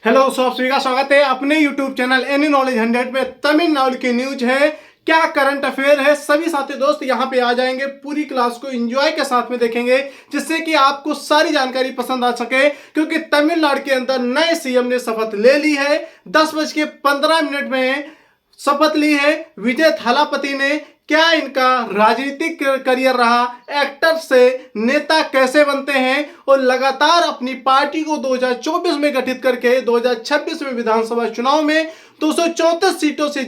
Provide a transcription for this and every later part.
Hello, सब सभी का स्वागत है अपने YouTube चैनल एनी नॉलेज 100 में। तमिलनाडु की न्यूज है, क्या करंट अफेयर है। सभी साथी दोस्त यहाँ पे आ जाएंगे, पूरी क्लास को एंजॉय के साथ में देखेंगे जिससे कि आपको सारी जानकारी पसंद आ सके। क्योंकि तमिलनाडु के अंदर नए सीएम ने शपथ ले ली है। 10:15 में शपथ ली है विजय थालापति ने। क्या इनका राजनीतिक करियर रहा, एक्टर से नेता कैसे बनते हैं और लगातार अपनी पार्टी को 2024 में गठित करके 2026 में विधानसभा चुनाव में 234 सीटों से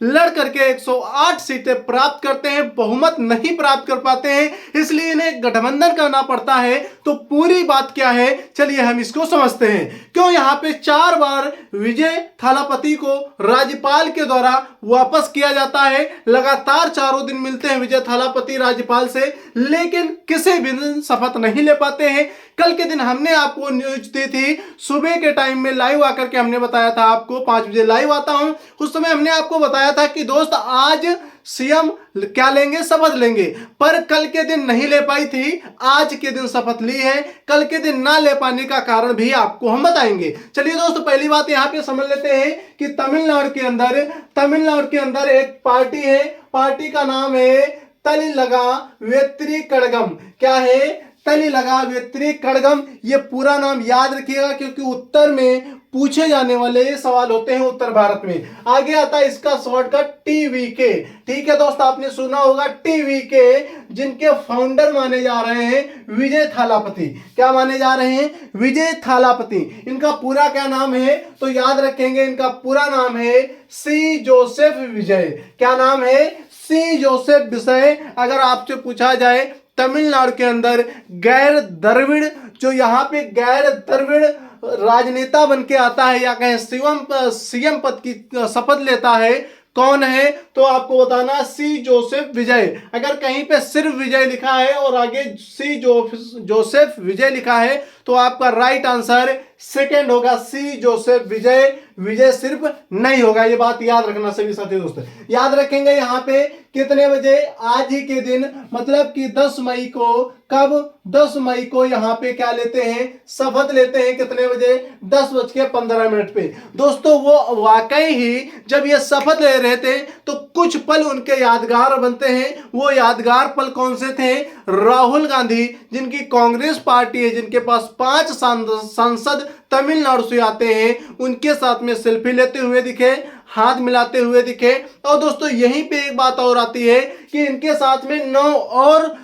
लड़ करके 108 सीटें प्राप्त करते हैं, बहुमत नहीं प्राप्त कर पाते हैं, इसलिए इन्हें गठबंधन करना पड़ता है। तो पूरी बात क्या है, चलिए हम इसको समझते हैं। क्यों यहाँ पे 4 बार विजय थालापति को राज्यपाल के द्वारा वापस किया जाता है। लगातार चारों दिन मिलते हैं विजय थालापति राज्यपाल से, लेकिन किसी भी दिन शपथ नहीं ले पाते हैं। कल के दिन हमने आपको न्यूज दी थी, सुबह के टाइम में लाइव आकर के हमने बताया था आपको, 5 बजे लाइव आता हूं। उस समय हमने आपको बताया था कि दोस्त आज सीएम क्या लेंगे, शपथ लेंगे, पर कल के दिन नहीं ले पाई थी। आज के दिन शपथ ली है। कल के दिन ना ले पाने का कारण भी आपको हम बताएंगे। चलिए दोस्तों, पहली बात यहाँ पे समझ लेते हैं कि तमिलनाडु के अंदर एक पार्टी है। पार्टी का नाम है तलिलगा वेत्री कड़गम। क्या है? तलिलगा वेत्री कड़गम। ये पूरा नाम याद रखिएगा क्योंकि उत्तर में पूछे जाने वाले सवाल होते हैं उत्तर भारत में। आगे आता है इसका शॉर्टकट टीवीके। ठीक है दोस्त, आपने सुना होगा टीवीके, जिनके फाउंडर माने जा रहे हैं विजय थालापति। क्या माने जा रहे हैं? विजय थालापति। इनका पूरा क्या नाम है तो याद रखेंगे, इनका पूरा नाम है सी जोसेफ विजय। क्या नाम है? सी जोसेफ विजय। अगर आपसे पूछा जाए तमिलनाडु के अंदर गैर द्रविड़, जो यहाँ पे गैर द्रविड़ राजनेता बन के आता है या कहें सीएम पद की शपथ लेता है, कौन है? तो आपको बताना सी जोसेफ विजय। अगर कहीं पे सिर्फ विजय लिखा है और आगे सी जोसेफ विजय लिखा है तो आपका राइट आंसर सेकंड होगा, सी जोसेफ विजय। विजय सिर्फ नहीं होगा, ये बात याद रखना सभी साथी दोस्त। याद रखेंगे यहाँ पे कितने बजे, आज ही के दिन, मतलब कि 10 मई को। कब? 10 मई को यहाँ पे क्या लेते हैं, शपथ लेते हैं। कितने बजे? 10:15 पे। दोस्तों वो वाकई ही जब ये शपथ ले रहे थे तो कुछ पल उनके यादगार बनते हैं। वो यादगार पल कौन से थे? राहुल गांधी, जिनकी कांग्रेस पार्टी है, जिनके पास 5 सांसद तमिलनाडु से आते हैं, उनके साथ में सेल्फी लेते हुए दिखे, हाथ मिलाते हुए दिखे। और दोस्तों यहीं पे एक बात और आती है कि इनके साथ में 9 और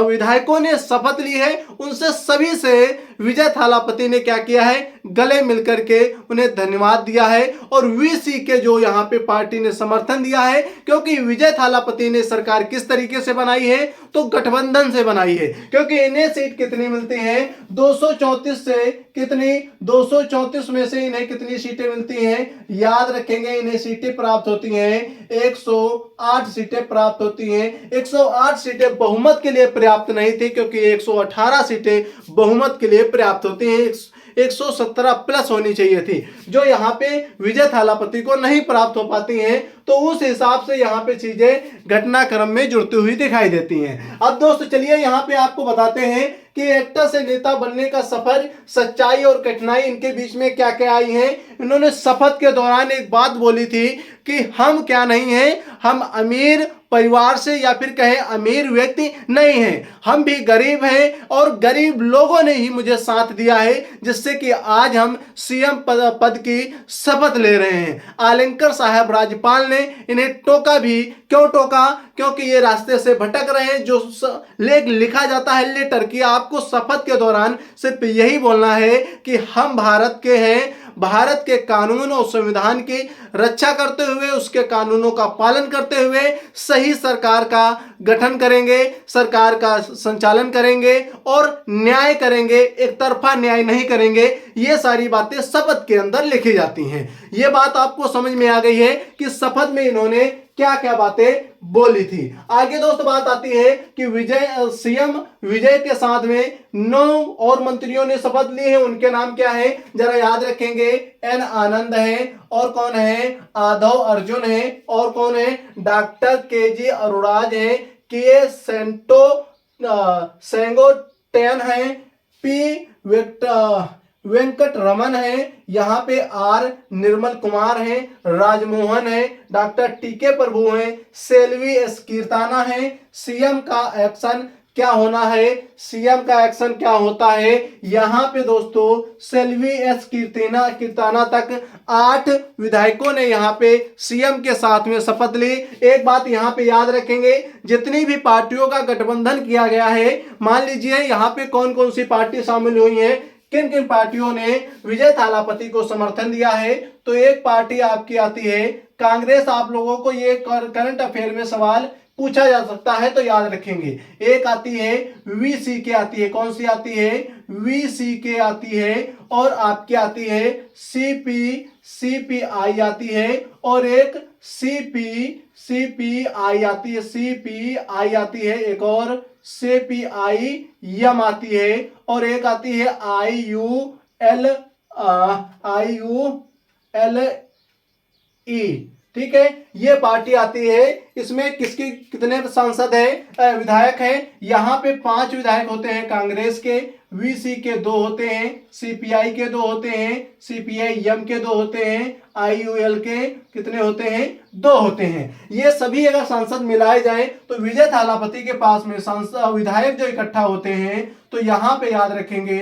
विधायकों ने शपथ ली है। उनसे सभी से विजय थालापति ने क्या किया है, गले मिलकर के उन्हें धन्यवाद दिया है। और वीसी के जो यहाँ पे पार्टी ने समर्थन दिया है, क्योंकि विजय थालापति ने सरकार किस तरीके से बनाई है तो गठबंधन से बनाई है। क्योंकि इन्हें सीट कितनी मिलती है? 234 से कितनी, 234 में से इन्हें कितनी सीटें मिलती हैं? याद रखेंगे, इन्हें सीटें प्राप्त होती हैं 108 सीटें प्राप्त होती हैं। 108 सीटें बहुमत के लिए पर्याप्त नहीं थी, क्योंकि 118 सीटें बहुमत के लिए पर्याप्त होती हैं। 117 प्लस होनी चाहिए थी, जो यहाँ पे विजय थालापति को नहीं प्राप्त हो पाती हैं। तो उस हिसाब से यहाँ पे चीजें घटनाक्रम में जुड़ती हुई दिखाई देती हैं। अब दोस्त चलिए यहाँ पे आपको बताते हैं कि एक्टर से नेता बनने का सफर, सच्चाई और कठिनाई इनके बीच में क्या क्या आई है। इन्होंने शपथ के दौरान एक बात बोली थी कि हम क्या नहीं हैं, हम अमीर परिवार से या फिर कहें अमीर व्यक्ति नहीं हैं, हम भी गरीब हैं और गरीब लोगों ने ही मुझे साथ दिया है, जिससे कि आज हम सीएम पद की शपथ ले रहे हैं। आलंकर साहब राज्यपाल ने इन्हें टोका भी। क्यों टोका? क्योंकि ये रास्ते से भटक रहे हैं। जो लिखा जाता है लेटर की, आपको शपथ के दौरान सिर्फ यही बोलना है कि हम भारत के हैं, भारत के कानून और संविधान की रक्षा करते हुए, उसके कानूनों का पालन करते हुए सही सरकार का गठन करेंगे, सरकार का संचालन करेंगे और न्याय करेंगे, एक तरफा न्याय नहीं करेंगे। ये सारी बातें शपथ के अंदर लिखी जाती हैं। ये बात आपको समझ में आ गई है कि शपथ में इन्होंने क्या क्या बातें बोली थी। आगे दोस्त बात आती है कि सीएम विजय के साथ में 9 और मंत्रियों ने शपथ ली है। उनके नाम क्या है जरा याद रखेंगे। एन आनंद है, और कौन है? आधव अर्जुन है, और कौन है? डॉक्टर केजी अरुराज है, के सेंगोटेन है, पी वेंकट रमन है, यहाँ पे आर निर्मल कुमार है, राजमोहन है, डॉक्टर टीके प्रभु है, सेल्वी एस कीर्ताना है। सीएम का एक्शन क्या होना है, सीएम का एक्शन क्या होता है, यहां पे दोस्तों सेल्वी एस कीर्ताना तक 8 विधायकों ने यहां पे सीएम के साथ में शपथ ली। एक बात यहां पे याद रखेंगे, जितनी भी पार्टियों का गठबंधन किया गया है, मान लीजिए यहां पे कौन कौन सी पार्टी शामिल हुई है, किन किन पार्टियों ने विजय थालापति को समर्थन दिया है, तो एक पार्टी आपकी आती है कांग्रेस। आप लोगों को ये करंट अफेयर में सवाल पूछा जा सकता है तो याद रखेंगे। एक आती है वीसीके आती है, कौन सी आती है, वीसीके आती है, और आपकी आती है सीपीआई आती है, और एक सीपीआई आती है, सीपीआई आती है, एक और सीपीआईएम आती है, और एक आती है आईयूएलई। ठीक है, ये पार्टी आती है। इसमें किसकी कितने सांसद है, विधायक हैं, यहाँ पे 5 विधायक होते हैं कांग्रेस के, वीसी के 2 होते हैं, सीपीआई के 2 होते हैं, सीपीआईएम के 2 होते हैं, आईयूएल के कितने होते हैं, 2 होते हैं। ये सभी अगर सांसद मिलाए जाएं तो विजय थालापति के पास में सांसद विधायक जो इकट्ठा होते हैं, तो यहाँ पे याद रखेंगे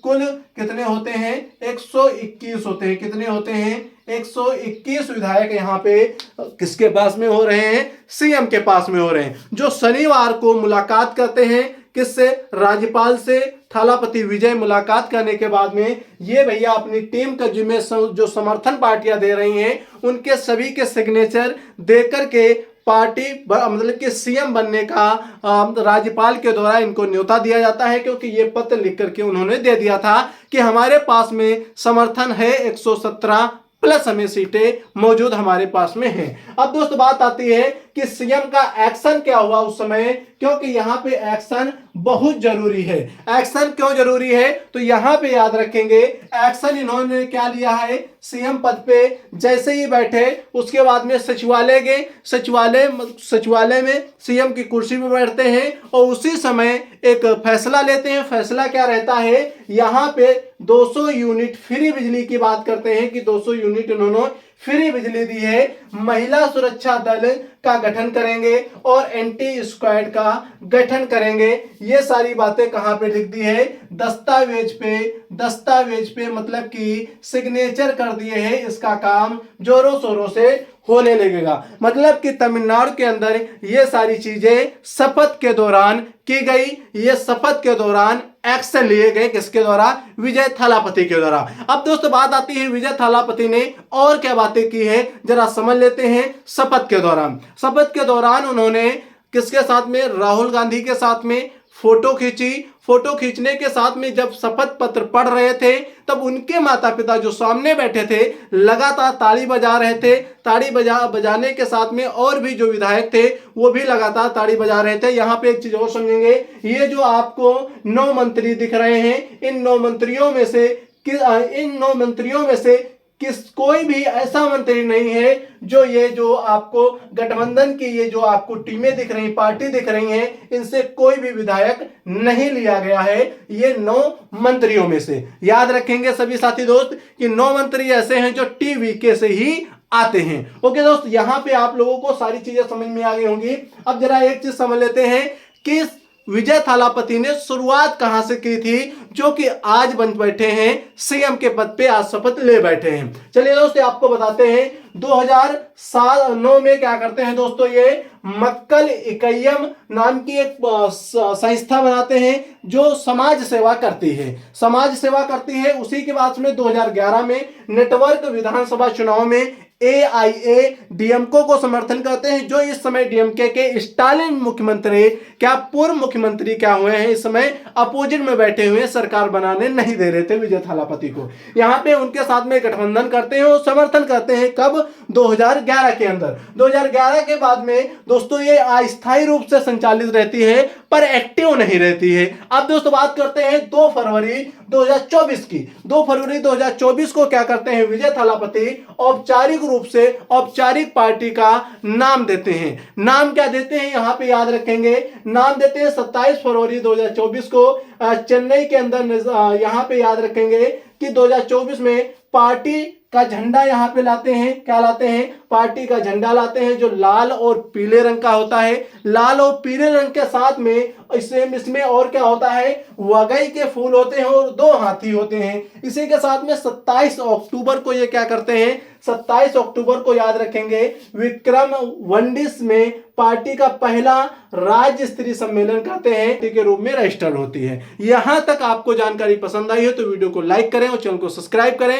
कुल कितने होते हैं, 121 होते हैं। कितने होते हैं, 121 विधायक यहाँ पे किसके पास में हो रहे हैं, सीएम के पास में हो रहे हैं, जो शनिवार को मुलाकात करते हैं किससे, राज्यपाल से। थालापति विजय मुलाकात करने के बाद में ये भैया अपनी टीम का जिम्मे जो समर्थन पार्टियां दे रही हैं उनके सभी के सिग्नेचर देकर के पार्टी मतलब कि सीएम बनने का राज्यपाल के द्वारा इनको न्योता दिया जाता है, क्योंकि ये पत्र लिख करके उन्होंने दे दिया था कि हमारे पास में समर्थन है 117 प्लस हमें सीटें मौजूद हमारे पास में हैं। अब दोस्त बात आती है कि सीएम का एक्शन क्या हुआ उस समय, क्योंकि यहाँ पे एक्शन बहुत जरूरी है। एक्शन क्यों जरूरी है, तो यहाँ पे याद रखेंगे एक्शन इन्होंने क्या लिया है, सीएम पद पे जैसे ही बैठे उसके बाद में सचिवालय गए, सचिवालय में सीएम की कुर्सी पे बैठते हैं और उसी समय एक फैसला लेते हैं। फैसला क्या रहता है, यहाँ पे 200 यूनिट फ्री बिजली की बात करते हैं कि 200 यूनिट इन्होंने फ्री बिजली दी है। महिला सुरक्षा दल का गठन करेंगे और एंटी स्क्वाड का गठन करेंगे। ये सारी बातें कहां पे लिख दी है, दस्तावेज पे मतलब कि सिग्नेचर कर दिए हैं। इसका काम जोरों शोरों से होने लगेगा, मतलब कि तमिलनाडु के अंदर ये सारी चीजें शपथ के दौरान की गई। ये शपथ के दौरान एक्शन लिए गए, किसके द्वारा, विजय थालापति के द्वारा। अब दोस्तों बात आती है विजय थालापति ने और क्या बातें की है, जरा समझ लेते हैं। शपथ के दौरान उन्होंने किसके साथ में, राहुल गांधी के साथ में फोटो खींची। फोटो खींचने के साथ में जब शपथ पत्र पढ़ रहे थे तब उनके माता पिता जो सामने बैठे थे लगातार ताली बजा रहे थे। ताली बजाने के साथ में और भी जो विधायक थे वो भी लगातार ताली बजा रहे थे। यहाँ पे एक चीज और समझेंगे, ये जो आपको 9 मंत्री दिख रहे हैं, इन 9 मंत्रियों में से कोई भी ऐसा मंत्री नहीं है जो ये जो आपको गठबंधन की ये जो आपको टीमें दिख रही, पार्टी दिख रही हैं, इनसे कोई भी विधायक नहीं लिया गया है। ये 9 मंत्रियों में से याद रखेंगे सभी साथी दोस्त कि 9 मंत्री ऐसे हैं जो टीवीके से ही आते हैं। ओके दोस्त, यहां पे आप लोगों को सारी चीजें समझ में आ गई होंगी। अब जरा एक चीज समझ लेते हैं कि विजय थालापति ने शुरुआत कहां से की थी, जो कि आज बन बैठे हैं सीएम के पद पे, आज शपथ ले बैठे हैं। चलिए दोस्तों आपको बताते हैं 2009 में क्या करते हैं दोस्तों, ये मक्कल इकय्यम नाम की एक संस्था बनाते हैं जो समाज सेवा करती है। उसी के बाद में 2011 में नेटवर्क विधानसभा चुनाव में AIADMK को समर्थन करते हैं, जो इस समय डीएमके के स्टालिन मुख्यमंत्री क्या पूर्व मुख्यमंत्री क्या हुए हैं, इस समय अपोजिट में बैठे हुए, सरकार बनाने नहीं दे रहे थे विजय थालापति को। यहाँ पे उनके साथ में गठबंधन करते हैं और समर्थन करते हैं। कब, 2011 के अंदर। 2011 के बाद में दोस्तों ये अस्थायी रूप से संचालित रहती है पर एक्टिव नहीं रहती है। अब दोस्तों बात करते हैं 2 फरवरी 2024 की। 2 फरवरी 2024 को क्या करते हैं, विजय थालापति औपचारिक रूप से औपचारिक पार्टी का नाम देते हैं। नाम क्या देते हैं, यहां पे याद रखेंगे, नाम देते हैं 27 फरवरी 2024 को चेन्नई के अंदर। यहां पे याद रखेंगे कि 2024 में पार्टी का झंडा यहाँ पे लाते हैं। क्या लाते हैं? पार्टी का झंडा लाते हैं जो लाल और पीले रंग का होता है। लाल और पीले रंग के साथ में इसमें और क्या होता है? वगई के फूल होते हैं और 2 हाथी होते हैं। इसी के साथ में 27 अक्टूबर को ये क्या करते हैं? 27 अक्टूबर को याद रखेंगे, विक्रम वंडिस में पार्टी का पहला राज्य स्तरीय सम्मेलन कहते हैं के रूप में रजिस्टर्ड होती है। यहां तक आपको जानकारी पसंद आई हो तो वीडियो को लाइक करें और चैनल को सब्सक्राइब करें।